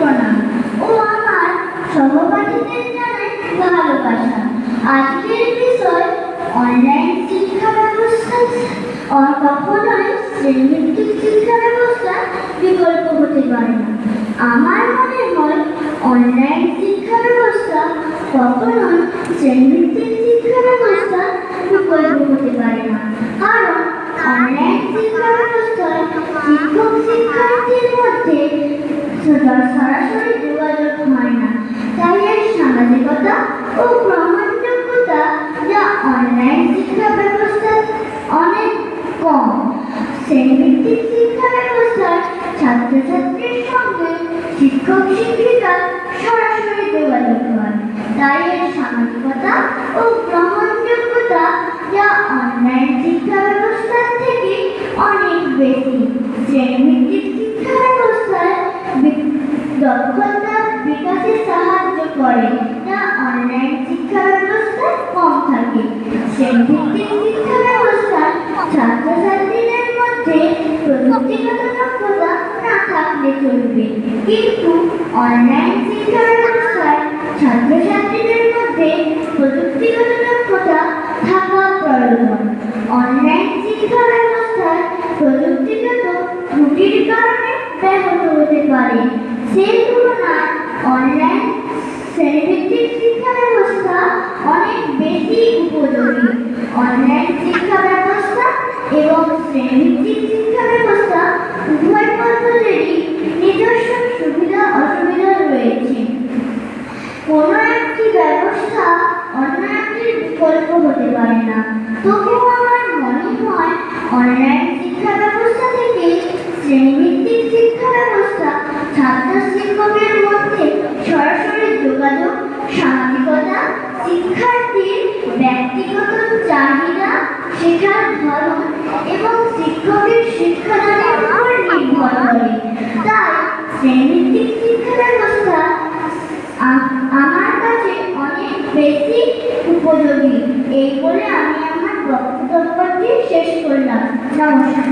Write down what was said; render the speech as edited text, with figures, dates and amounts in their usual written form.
প্রণাম ও আমার সহপাঠীদের জানাই ভালোবাসা। আজকের বিষয় অনলাইন শিক্ষা ব্যবস্থা কখনোই শ্রেণীভিত্তিক শিক্ষা ব্যবস্থা বিকল্প হতে পারে না। আমার মনে হয় অনলাইন শিক্ষা ব্যবস্থা কখনোই শ্রেণীভিত্তিক শিক্ষা ব্যবস্থা বিকল্প হতে পারে না, কারণ অনলাইন শিক্ষা ব্যবস্থায় শিক্ষক শিক্ষার্থীর মধ্যে সরাসরি যোগাযোগ হয় না, তাই এর সামাজিকতা ও গ্রহণযোগ্যতা যা অনলাইন শিক্ষা ব্যবস্থায় অনেক কম। শ্রেণীভিত্তিক শিক্ষা ব্যবস্থায় ছাত্রছাত্রীর সঙ্গে শিক্ষক শিক্ষিকা সরাসরি যোগাযোগ হয়, তাই এর সামাজিকতা ও গ্রহণযোগ্যতা যা অনলাইন শিক্ষা ব্যবস্থার থেকে অনেক বেশি। শ্রেণীভিত্তিক শিক্ষা ব্যবস্থায় দক্ষতা বিকাশে সাহায্য করে, যা অনলাইন শিক্ষা ব্যবস্থায় কম থাকে। শ্রেণীভিত্তিক শিক্ষা ব্যবস্থায় ছাত্রছাত্রীদের মধ্যে প্রযুক্তিগত দক্ষতা না থাকলে চলবে, কিন্তু অনলাইন শিক্ষা ব্যবস্থায় ছাত্রছাত্রীদের মধ্যে প্রযুক্তিগত দক্ষতা থাকা প্রয়োজন। অনলাইন শিক্ষা ব্যবস্থায় প্রযুক্তিগত ত্রুটির কারণে ব্যাহত হতে পারে, সেই তুলনায় অনলাইন শ্রেণীভিত্তিক শিক্ষা ব্যবস্থা অনেক বেশি উপযোগী। অনলাইন শিক্ষা ব্যবস্থা এবং শ্রেণীভিত্তিক শিক্ষা ব্যবস্থা উভয় পদ্ধতিরই নিজস্ব সুবিধা অসুবিধা রয়েছে। কোনো একটি ব্যবস্থা অন্য একটির বিকল্প হতে পারে না, তবুও আমার মনে হয় অনলাইন শিক্ষা ব্যবস্থা থেকে শ্রেণীভিত্তিক শিক্ষা ব্যবস্থা ছাত্র শিক্ষকের মধ্যে সরাসরি যোগাযোগ, সামাজিকতা, শিক্ষার্থীর ব্যক্তিগত চাহিদা, শেখার ধরন এবং শিক্ষকের শিক্ষাদানের উপর নির্ভর করে। তাই শ্রেণীভিত্তিক শিক্ষা ব্যবস্থা আমার কাছে অনেক বেশি উপযোগী। এই বলে আমি আমার বক্তব্যটি শেষ করলাম। নমস্কার।